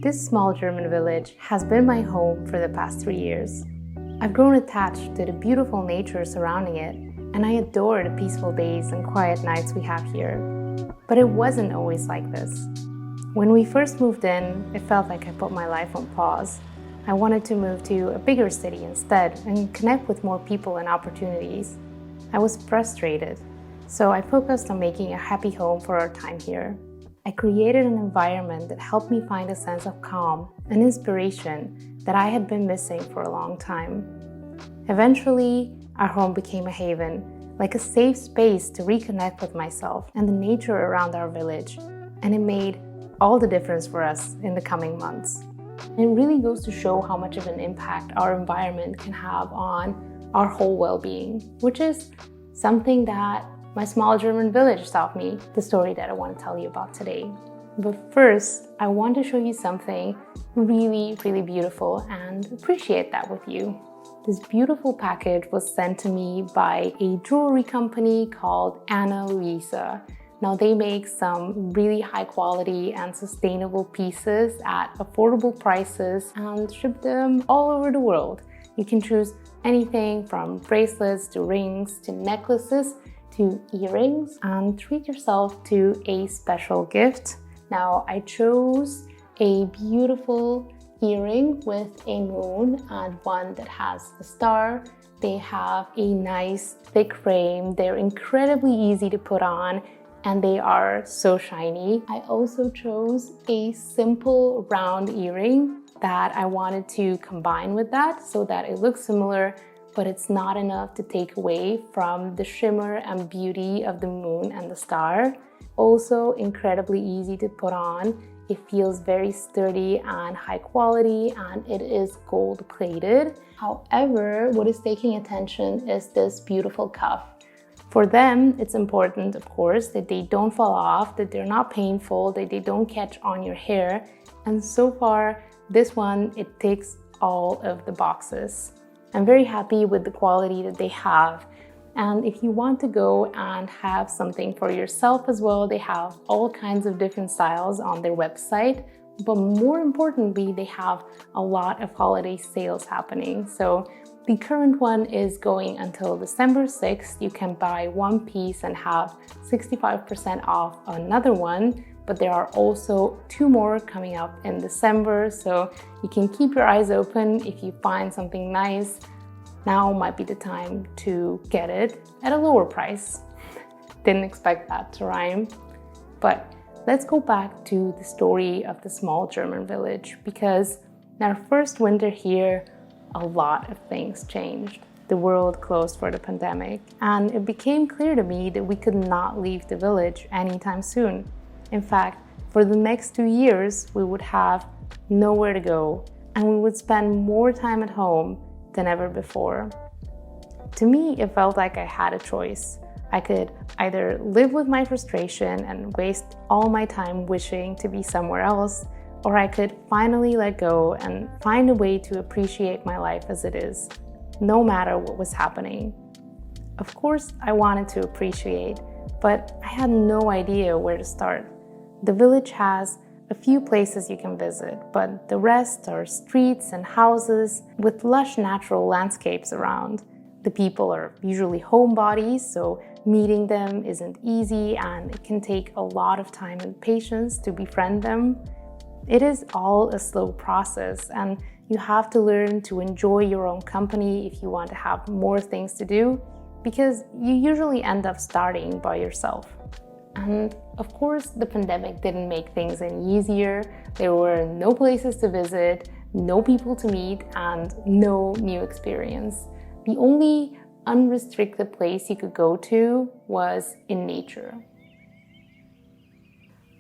This small German village has been my home for the past 3 years. I've grown attached to the beautiful nature surrounding it, and I adore the peaceful days and quiet nights we have here. But it wasn't always like this. When we first moved in, it felt like I put my life on pause. I wanted to move to a bigger city instead and connect with more people and opportunities. I was frustrated, so I focused on making a happy home for our time here. I created an environment that helped me find a sense of calm and inspiration that I had been missing for a long time. Eventually, our home became a haven, like a safe space to reconnect with myself and the nature around our village, and it made all the difference for us in the coming months. And it really goes to show how much of an impact our environment can have on our whole well-being, which is something that my small German village taught me, the story that I want to tell you about today. But first, I want to show you something really, really beautiful and appreciate that with you. This beautiful package was sent to me by a jewelry company called Anna Luisa. Now they make some really high quality and sustainable pieces at affordable prices and ship them all over the world. You can choose anything from bracelets to rings to necklaces to earrings and treat yourself to a special gift. Now I chose a beautiful earring with a moon and one that has a star. They have a nice thick frame. They're incredibly easy to put on and they are so shiny. I also chose a simple round earring that I wanted to combine with that so that it looks similar, but it's not enough to take away from the shimmer and beauty of the moon and the star. Also incredibly easy to put on. It feels very sturdy and high quality, and it is gold plated. However, what is taking attention is this beautiful cuff. For them, it's important, of course, that they don't fall off, that they're not painful, that they don't catch on your hair. And so far, this one, it ticks all of the boxes. I'm very happy with the quality that they have. And if you want to go and have something for yourself as well, they have all kinds of different styles on their website. But more importantly, they have a lot of holiday sales happening. So the current one is going until December 6th. You can buy one piece and have 65% off another one. But there are also 2 more coming up in December. So you can keep your eyes open if you find something nice. Now might be the time to get it at a lower price. Didn't expect that to rhyme. But let's go back to the story of the small German village, because in our first winter here, a lot of things changed. The world closed for the pandemic, and it became clear to me that we could not leave the village anytime soon. In fact, for the next 2 years, we would have nowhere to go, and we would spend more time at home than ever before. To me, it felt like I had a choice. I could either live with my frustration and waste all my time wishing to be somewhere else, or I could finally let go and find a way to appreciate my life as it is, no matter what was happening. Of course, I wanted to appreciate, but I had no idea where to start. The village has a few places you can visit, but the rest are streets and houses with lush natural landscapes around. The people are usually homebodies, so meeting them isn't easy and it can take a lot of time and patience to befriend them. It is all a slow process, and you have to learn to enjoy your own company if you want to have more things to do, because you usually end up starting by yourself. And of course, the pandemic didn't make things any easier. There were no places to visit, no people to meet, and no new experience. The only unrestricted place you could go to was in nature.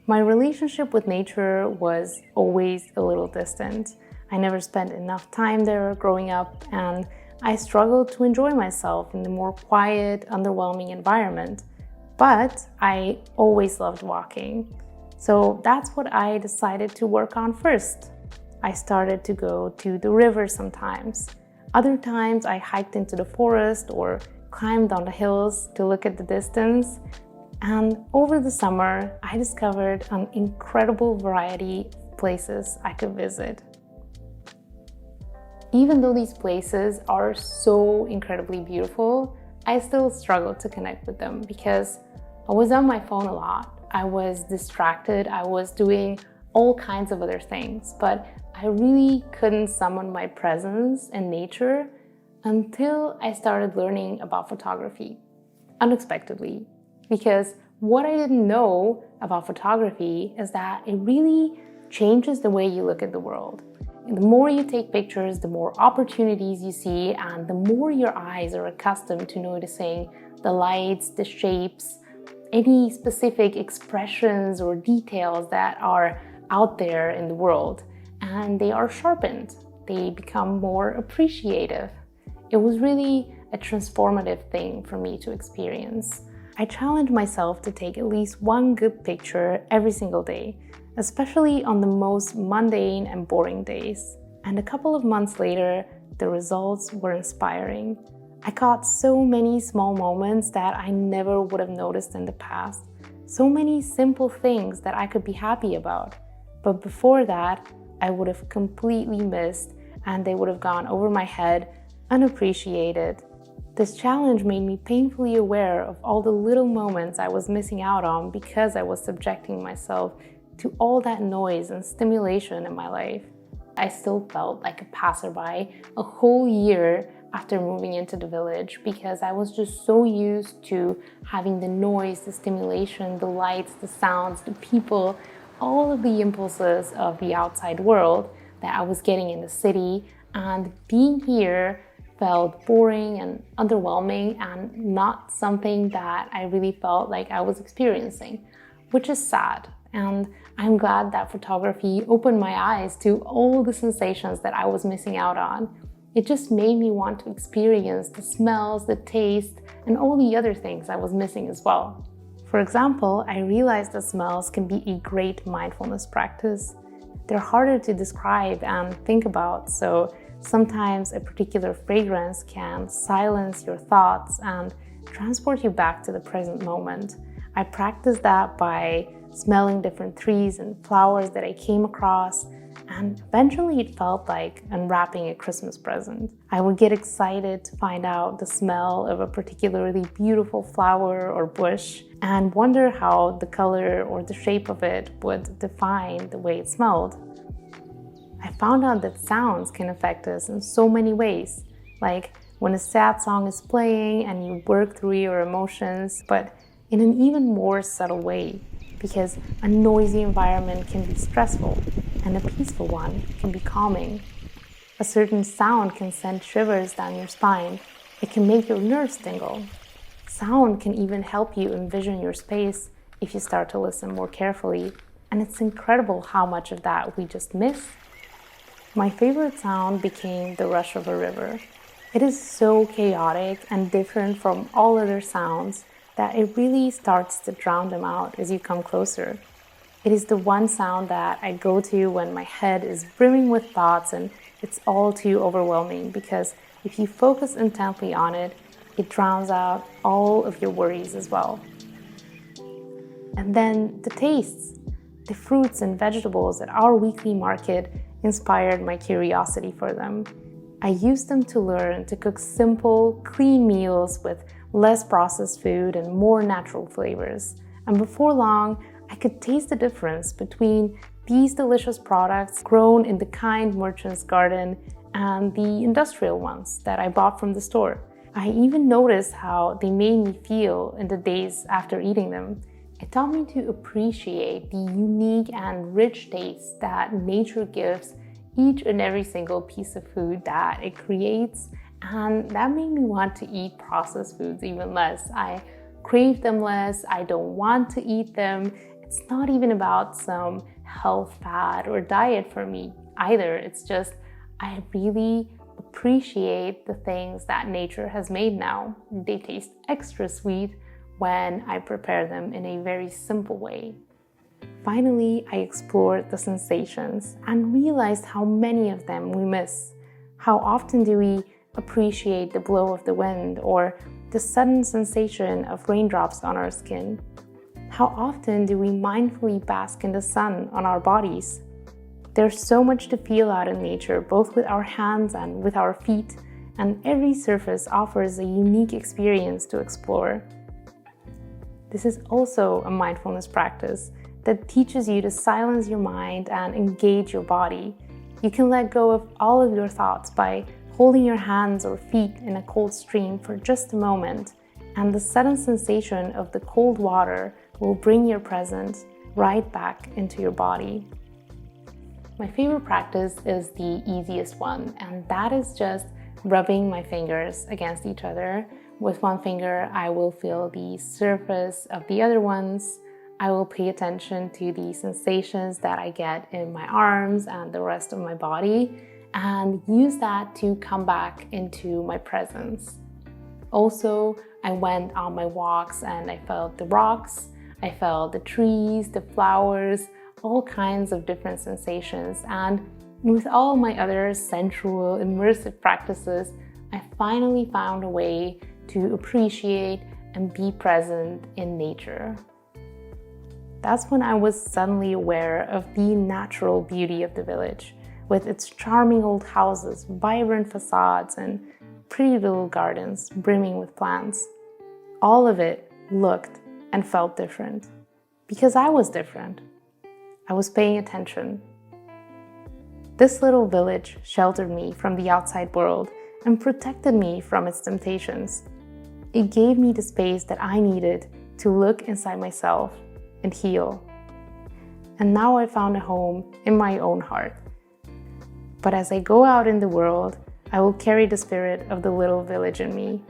My relationship with nature was always a little distant. I never spent enough time there growing up, and I struggled to enjoy myself in the more quiet, underwhelming environment. But I always loved walking. So that's what I decided to work on first. I started to go to the river sometimes. Other times I hiked into the forest or climbed on the hills to look at the distance. And over the summer, I discovered an incredible variety of places I could visit. Even though these places are so incredibly beautiful, I still struggle to connect with them because I was on my phone a lot. I was distracted. I was doing all kinds of other things, but I really couldn't summon my presence in nature until I started learning about photography. Unexpectedly, because what I didn't know about photography is that it really changes the way you look at the world. And the more you take pictures, the more opportunities you see, and the more your eyes are accustomed to noticing the lights, the shapes, any specific expressions or details that are out there in the world. And they are sharpened. They become more appreciative. It was really a transformative thing for me to experience. I challenged myself to take at least one good picture every single day, especially on the most mundane and boring days. And a couple of months later, the results were inspiring. I caught so many small moments that I never would have noticed in the past. So many simple things that I could be happy about. But before that, I would have completely missed, and they would have gone over my head, unappreciated. This challenge made me painfully aware of all the little moments I was missing out on because I was subjecting myself to all that noise and stimulation in my life. I still felt like a passerby a whole year after moving into the village because I was just so used to having the noise, the stimulation, the lights, the sounds, the people, all of the impulses of the outside world that I was getting in the city, and being here felt boring and underwhelming and not something that I really felt like I was experiencing, which is sad. And I'm glad that photography opened my eyes to all the sensations that I was missing out on. It just made me want to experience the smells, the taste, and all the other things I was missing as well. For example, I realized that smells can be a great mindfulness practice. They're harder to describe and think about, so sometimes a particular fragrance can silence your thoughts and transport you back to the present moment. I practiced that by smelling different trees and flowers that I came across, and eventually it felt like unwrapping a Christmas present. I would get excited to find out the smell of a particularly beautiful flower or bush and wonder how the color or the shape of it would define the way it smelled. I found out that sounds can affect us in so many ways, like when a sad song is playing and you work through your emotions, but in an even more subtle way, because a noisy environment can be stressful and a peaceful one can be calming. A certain sound can send shivers down your spine. It can make your nerves tingle. Sound can even help you envision your space if you start to listen more carefully, and it's incredible how much of that we just miss. My favorite sound became the rush of a river. It is so chaotic and different from all other sounds that it really starts to drown them out as you come closer. It is the one sound that I go to when my head is brimming with thoughts and it's all too overwhelming, because if you focus intently on it, it drowns out all of your worries as well. And then the tastes. The fruits and vegetables at our weekly market inspired my curiosity for them. I used them to learn to cook simple, clean meals with less processed food and more natural flavors. And before long, I could taste the difference between these delicious products grown in the kind merchant's garden and the industrial ones that I bought from the store. I even noticed how they made me feel in the days after eating them. It taught me to appreciate the unique and rich taste that nature gives each and every single piece of food that it creates, and that made me want to eat processed foods even less. I crave them less, I don't want to eat them. It's not even about some health fad or diet for me either. It's just I really appreciate the things that nature has made now. They taste extra sweet when I prepare them in a very simple way. Finally, I explored the sensations and realized how many of them we miss. How often do we appreciate the blow of the wind or the sudden sensation of raindrops on our skin? How often do we mindfully bask in the sun on our bodies? There's so much to feel out in nature, both with our hands and with our feet, and every surface offers a unique experience to explore. This is also a mindfulness practice that teaches you to silence your mind and engage your body. You can let go of all of your thoughts by holding your hands or feet in a cold stream for just a moment, and the sudden sensation of the cold water will bring your presence right back into your body. My favorite practice is the easiest one, and that is just rubbing my fingers against each other. With one finger, I will feel the surface of the other ones. I will pay attention to the sensations that I get in my arms and the rest of my body, and use that to come back into my presence. Also, I went on my walks and I felt the rocks, I felt the trees, the flowers, all kinds of different sensations. And with all my other sensual, immersive practices, I finally found a way to appreciate and be present in nature. That's when I was suddenly aware of the natural beauty of the village, with its charming old houses, vibrant facades, and pretty little gardens brimming with plants. All of it looked and felt different, because I was different. I was paying attention. This little village sheltered me from the outside world and protected me from its temptations. It gave me the space that I needed to look inside myself and heal. And now I found a home in my own heart. But as I go out in the world, I will carry the spirit of the little village in me,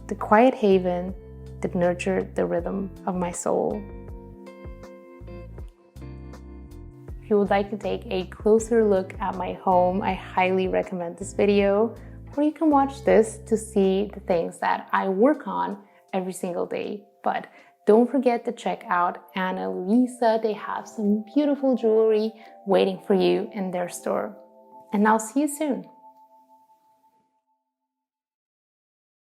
the quiet haven that nurtured the rhythm of my soul. If you would like to take a closer look at my home, I highly recommend this video, or you can watch this to see the things that I work on every single day. But don't forget to check out Anna Luisa. They have some beautiful jewelry waiting for you in their store. And I'll see you soon.